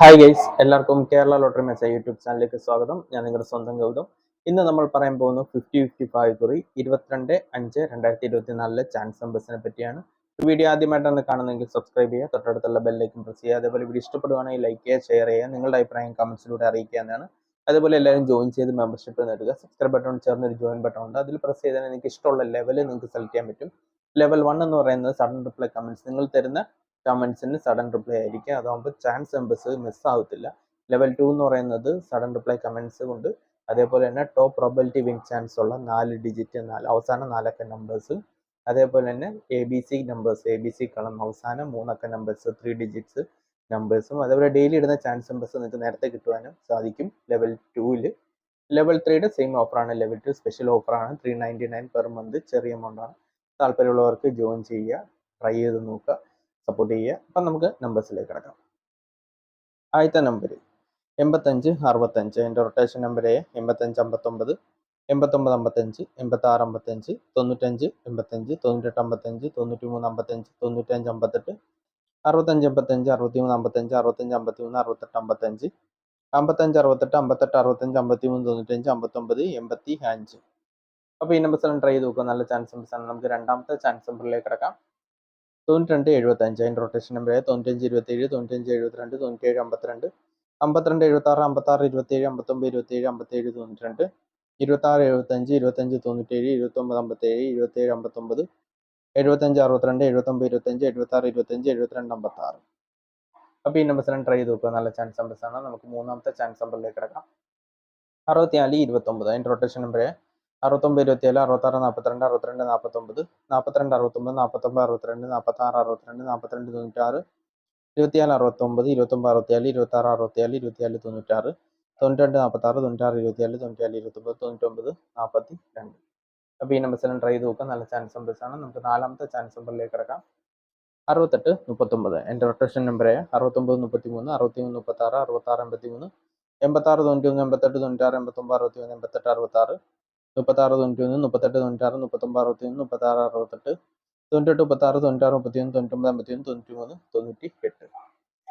Hi guys, എല്ലാവർക്കും Kerala lottery മെച്ച YouTube ചാനലിലേക്ക് സ്വാഗതം. ഞാൻ നിങ്ങളുടെ സ്വന്തം ഗൗതം. ഇന്ന് നമ്മൾ പറയാൻ പോകുന്ന 50-55 കുറി 22/5/2024 ചാൻസ് നമ്പേഴ്സിനെ പറ്റിയാണ്. വീഡിയോ ആദ്യമായിട്ടാണ് കാണുന്നതെങ്കിൽ സബ്സ്ക്രൈബ് ചെയ്യുക, തൊട്ടടുത്തുള്ള ബെല്ലൈക്കൻ പ്രസ് ചെയ്യുക. അതേപോലെ വീഡിയോ ഇഷ്ടപ്പെടുവാണെങ്കിൽ ലൈക്ക് ചെയ്യുക, ഷെയർ ചെയ്യുക, നിങ്ങളുടെ അഭിപ്രായം കമന്റ്സിലൂടെ അറിയിക്കാവുന്നതാണ്. അതേപോലെ എല്ലാവരും ജോയിൻ ചെയ്ത് മെമ്പർഷിപ്പ് നേടുക. സബ്സ്ക്രൈബ് ബട്ടൺ ചേർന്ന് ഒരു ജോയിൻ ബട്ടൺ ഉണ്ട്, അതിൽ പ്രസ് ചെയ്താൽ നിങ്ങൾക്ക് ഇഷ്ടമുള്ള ലെവൽ നിങ്ങൾക്ക് സെലക്ട് ചെയ്യാൻ പറ്റും. ലെവൽ 1 എന്ന് പറയുന്നത് സഡൻ റിപ്ലൈ കമന്റ്സ്, നിങ്ങൾ തരുന്ന കമന്റ്സിന് സഡൻ റിപ്ലൈ ആയിരിക്കും. അതാകുമ്പോൾ ചാൻസ് നമ്പേഴ്സ് മിസ് ആവത്തില്ല. ലെവൽ 2 എന്ന് പറയുന്നത് സഡൻ റിപ്ലൈ കമന്റ്സ് കൊണ്ട് അതേപോലെ തന്നെ ടോപ്പ് പ്രോബിലിറ്റി വിൻ ചാൻസ് ഉള്ള 4 ഡിജിറ്റ് അവസാന 4 അക്ക നമ്പേഴ്സ്, അതേപോലെ തന്നെ ABC നമ്പേഴ്സ്, ABC കളം അവസാനം 3 അക്ക നമ്പേഴ്സ് 3 ഡിജിറ്റ്സ് നമ്പേഴ്സും, അതേപോലെ ഡെയിലി ഇടുന്ന ചാൻസ് നമ്പേഴ്സ് നിങ്ങൾക്ക് നേരത്തെ കിട്ടുവാനും സാധിക്കും ലെവൽ 2-ൽ. ലെവൽ 3യുടെ സെയിം ഓഫറാണ്. ലെവൽ 2 സ്പെഷ്യൽ ഓഫറാണ്. 399 പെർ മന്ത്, ചെറിയ എമൗണ്ട് ആണ്. താല്പര്യമുള്ളവർക്ക് ജോയിൻ ചെയ്യുക, ട്രൈ ചെയ്ത് നോക്കുക, സപ്പോർട്ട് ചെയ്യുക. അപ്പം നമുക്ക് നമ്പേഴ്സിലേക്ക് കിടക്കാം. ആദ്യത്തെ നമ്പർ 85-65, അതിൻ്റെ റൊട്ടേഷൻ നമ്പർ 85-59, 89-55, 86-55, 95-85, 98-55, 93-55, 95-58, 65-55, 63-55, 65-53, 68-55, 55-68, 58-65, 53-95, 59-85. അപ്പോൾ ഈ നമ്പേഴ്സ് എല്ലാം ട്രൈ ചെയ്ത് നോക്കുക. നല്ല ചാൻസ് നമ്പേഴ്സ് ആണ്. നമുക്ക് രണ്ടാമത്തെ ചാൻസ് നമ്പറിലേക്ക് കിടക്കാം. 92-75, അതിൻ്റെ റൊട്ടേഷൻ നമ്പർ 95-27, 95-72, 97-52, 52-76, 56-27, 59-27, 57-92, 26-75, 25-97, 29-57, 27-59, 75-62, 79-25, 76-25, 72-56. അപ്പോൾ ഈ നമ്പേഴ്സ് എല്ലാം ട്രൈ ചെയ്ത് നോക്കുക. നല്ല ചാൻസ് നമ്പേഴ്സ് ആണ്. നമുക്ക് മൂന്നാമത്തെ ചാൻസ് നമ്പറിലേക്ക് കിടക്കാം. 64-29, അതിൻ്റെ റൊട്ടേഷൻ നമ്പർ 69-27, 66-42, 62-49, 42-69, 49-62, 46-62, 42-96, 24-69, 29-64, 26-64, 24-96, 92-46, 96-24, 94-29, 99-42. അപ്പോൾ ഈ നമ്പേഴ്സ് എല്ലാം ട്രൈ ചെയ്ത് നോക്കുക. നല്ല ചാൻസ് നമ്പേഴ്സ് ആണ്. നമുക്ക് നാലാമത്തെ ചാൻസ് നമ്പറിലേക്ക് കിടക്കാം. 68-39, എൻ്റെ റൊട്ടേഷൻ നമ്പർ 69-33, 63-36, 66-83, 86-91, 88-96, 89-61, 88-66, 36-91, 38-96, 39-61, 36-68, 98-36, 96-31, 99-51, 93-98.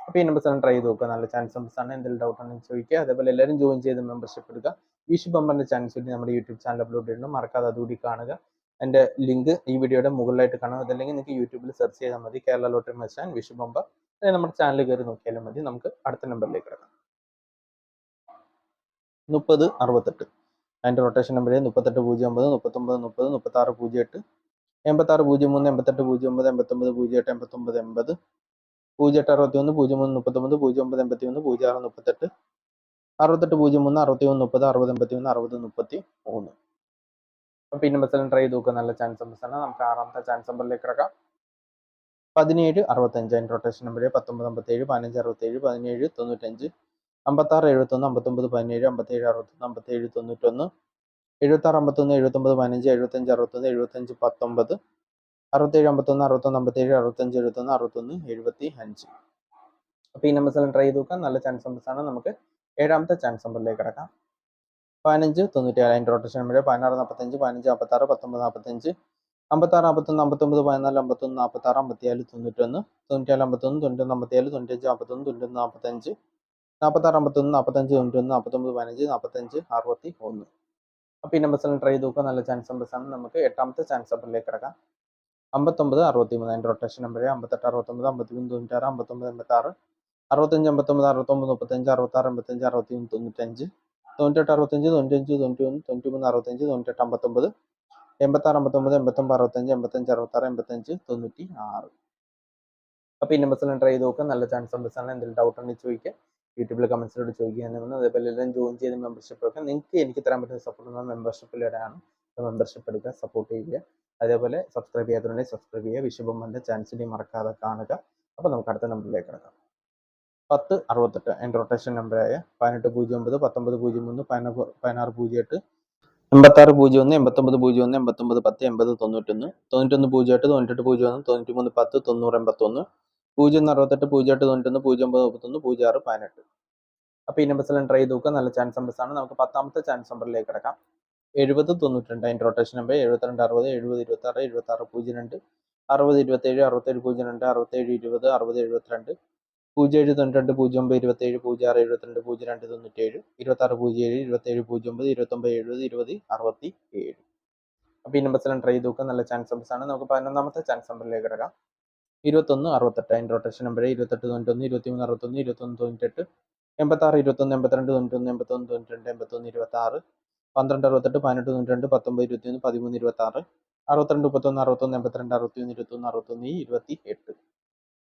അപ്പോൾ ഈ നമ്പേഴ്സ് എല്ലാം ട്രൈ ചെയ്ത് നോക്കുക. നല്ല ചാൻസ് നമ്പേഴ്സ് ആണ്. എന്തെങ്കിലും ഡൗട്ട് ഉണ്ടെങ്കിൽ ചോദിക്കുക. അതേപോലെ എല്ലാവരും ജോയിൻ ചെയ്ത് മെമ്പർഷിപ്പ് എടുക്കുക. വിഷു ബമ്പറിൻ്റെ ചാൻസ് വേണ്ടി നമ്മുടെ യൂട്യൂബ് ചാനൽ അപ്ലോഡ് ചെയ്യുന്നുണ്ട്, മറക്കാതെ അതുകൂടി കാണുക. എൻ്റെ ലിങ്ക് ഈ വീഡിയോയുടെ മുകളിലായിട്ട് കാണും. അതല്ലെങ്കിൽ നിങ്ങൾക്ക് യൂട്യൂബിൽ സെർച്ച് ചെയ്താൽ മതി, കേരള ലോട്ടറി മെച്ചാൻ വിഷു ബമ്പർ. അല്ലെങ്കിൽ നമ്മുടെ ചാനൽ കയറി നോക്കിയാലും മതി. നമുക്ക് അടുത്ത നമ്പറിലേക്ക് കിടക്കാം. 30-68, അതിൻ്റെ റൊട്ടേഷൻ നമ്പർ 38-09, 39-30, 36-08, 86-03, 88-09, 89-08, 89-80, 08-61, 03-39, 09-81, 06-38, 68-03, 61-30, 60-81, 60-81, 60-33. അപ്പോൾ ഈ നമ്പേഴ്സ് എല്ലാം ട്രൈ ചെയ്ത് നോക്കുക. നല്ല ചാൻസ് നമ്പേഴ്സ് ആണ്. നമുക്ക് ആറാമത്തെ ചാൻസ് നമ്പറിലേക്ക് കിടക്കാം. 17-65, അതിൻ്റെ റൊട്ടേഷൻ നമ്പർ 19-57, 15-67, 17-95, 56-71, 59-17, 57-61, 57-91, 76-51, 79-15, 75-61, 75-19, 67-51, 61-57, 65-71, 61-75. അപ്പോൾ ഈ നമ്പേഴ്സ് എല്ലാം ട്രൈ ചെയ്ത് നോക്കാം. നല്ല ചാൻസ് നമ്പേഴ്സ് ആണ്. നമുക്ക് ഏഴാമത്തെ ചാൻസ് നമ്പറിലേക്ക് കിടക്കാം. 15-97, അതിൻ്റെ റൊട്ടേഷൻ നമ്പർ 16-45, 15-56, 19-45, 56-51, 59, 14, 51, 46, 57, 91, 97-51, 91-57, 95-51, 91-45, 46-51, 45, 91, 49-15, 45-61. അപ്പോൾ ഈ നമ്പേഴ്സ് എല്ലാം ട്രൈ ചെയ്ത് നോക്കുക. നല്ല ചാൻസ് നമ്പേഴ്സ് ആണ്. നമുക്ക് എട്ടാമത്തെ ചാൻസ് നമ്പറിലേക്ക് കിടക്കാം. 59-63, അതിൻ്റെ റൊട്ടേഷൻ നമ്പർ 58-69, 53-96, 59-86, 65-59, 69-35, 66-85, 61-95, 98-65, 95, 91, 93-65, 98-59, 86-59, 89-65, 85-66, 85-96. അപ്പോൾ ഈ നമ്പേഴ്സ് എല്ലാം ട്രൈ ചെയ്ത് നോക്കുക. നല്ല ചാൻസ് നമ്പേഴ്സ് ആണ്. എന്തെങ്കിലും ഡൗട്ട് ഉണ്ടെങ്കിൽ ചോദിക്കുക, യൂട്യൂബിലെ കമൻസിലൂടെ ചോദിക്കുക. അതേപോലെ എല്ലാം ജോയിൻ ചെയ്ത് മെമ്പർഷിപ്പ് എടുക്കുക. നിങ്ങൾക്ക് എനിക്ക് തരാൻ പറ്റുന്ന സപ്പോർട്ട് മെമ്പർഷിപ്പിലൂടെയാണ്. മെമ്പർഷിപ്പ് എടുക്കുക, സപ്പോർട്ട് ചെയ്യുക. അതേപോലെ സബ്സ്ക്രൈബ് ചെയ്യാത്തതുണ്ടെങ്കിൽ സബ്സ്ക്രൈബ് ചെയ്യുക. വിഷുബമ്പൻ്റെ ചാൻസിനെ മറക്കാതെ കാണുക. അപ്പോൾ നമുക്ക് അടുത്ത നമ്പറിലേക്ക് കിടക്കാം. 10-68, അതിൻ്റെ റൊട്ടേഷൻ നമ്പറായ 18-09, 19-03, 16-08, 86-01, 89-01, 89-10, 80-91, 91-08, 98-01, 93-10, 90-81, 0-68, 08-91, 09-31, 06-18. അപ്പോൾ ഈ നമ്പേഴ്സ് എല്ലാം ട്രൈ ചെയ്ത് നോക്കുക. നല്ല ചാൻസ് നമ്പേഴ്സ് ആണ്. നമുക്ക് പത്താമത്തെ ചാൻസ് നമ്പറിലേക്ക് കിടക്കാം. 70-92, അതിൻ്റെ റൊട്ടേഷൻ നമ്പർ 72-60, 70-26, 76-02, 60-27, 67-02, 67-20, 60-72, 0792 0 9 27 06 72 02 26 27 27 29 70 67. അപ്പോൾ ഈ നമ്പേഴ്സിലും ട്രൈ ചെയ്ത് നോക്കുക. നല്ല ചാൻസ് നമ്പേഴ്സ് ആണ്. നമുക്ക് 11ാമത്തെ ചാൻസ് നമ്പറിലേക്ക് കിടക്കാം. 21 68 അതിൻ്റെ റൊട്ടേഷൻ നമ്പർ 28 91 23 61 21 98 86 21 82 91 81 92 81 26 12 68 18 92 19 21 13 26 62 31 61 82 61 21 61 28.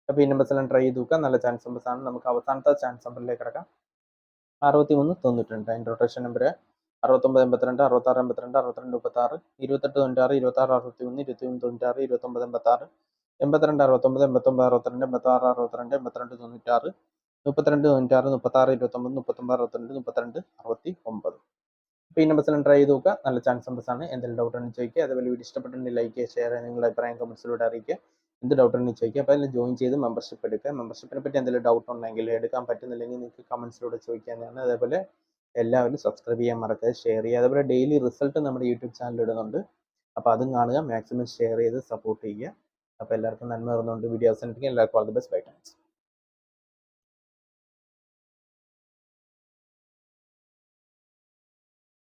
അപ്പോൾ ഈ നമ്പേഴ്സെല്ലാം ട്രൈ ചെയ്ത് നോക്കുക. നല്ല ചാൻസ് നമ്പേഴ്സ് ആണ്. നമുക്ക് അവസാനത്തെ ചാൻസ് നമ്പറിലേക്ക് കിടക്കാം. 63 92 അതിൻ്റെ റൊട്ടേഷൻ നമ്പർ 69 82 66 82 62 36 28 96 26 61 21 96 29 86 82 69 89 62 86 62 82 96 32 96 36 29 39 62 32 69. അപ്പോൾ ഈ നമ്പേഴ്സെല്ലാം ട്രൈ ചെയ്ത് നോക്കുക. നല്ല ചാൻസ് നമ്പേഴ്സ് ആണ്. എന്തെങ്കിലും ഡൗട്ട് ഉണ്ടെങ്കിൽ ചോദിക്കുക. അതേപോലെ വീഡിയോ ഇഷ്ടപ്പെട്ടിട്ടുണ്ടെങ്കിൽ ലൈക്ക് ചെയ്യുക, ഷെയർ ചെയ്യുക, നിങ്ങളുടെ അഭിപ്രായം കമൻസിലൂടെ അറിയിക്കുക. എന്ത് ഡൗട്ട് ഉണ്ടെങ്കിൽ ചോദിക്കുക. അപ്പോൾ അതിൽ ജോയിൻ ചെയ്ത് മെമ്പർഷിപ്പ് എടുക്കുക. മെമ്പർഷിപ്പിനെ പറ്റി എന്തെങ്കിലും ഡൗട്ട് ഉണ്ടെങ്കിൽ എടുക്കാൻ പറ്റുന്നില്ലെങ്കിൽ നിങ്ങൾക്ക് കമൻസിലൂടെ ചോദിക്കാവുന്നതാണ്. അതേപോലെ എല്ലാവരും സബ്സ്ക്രൈബ് ചെയ്യാൻ മറക്കാതെ ഷെയർ ചെയ്യുക. അതേപോലെ ഡെയിലി റിസൾട്ട് നമ്മുടെ യൂട്യൂബ് ചാനൽ ഇടുന്നുണ്ട്. അപ്പോൾ അതും കാണുക. മാക്സിമം ഷെയർ ചെയ്ത് സപ്പോർട്ട് ചെയ്യുക. അപ്പോൾ എല്ലാവർക്കും നന്മ നേർന്നുകൊണ്ട് വീഡിയോ അവസാനിപ്പിക്കുക. എല്ലാവർക്കും ഓൾ ദി ബെസ്റ്റ്. ബൈ.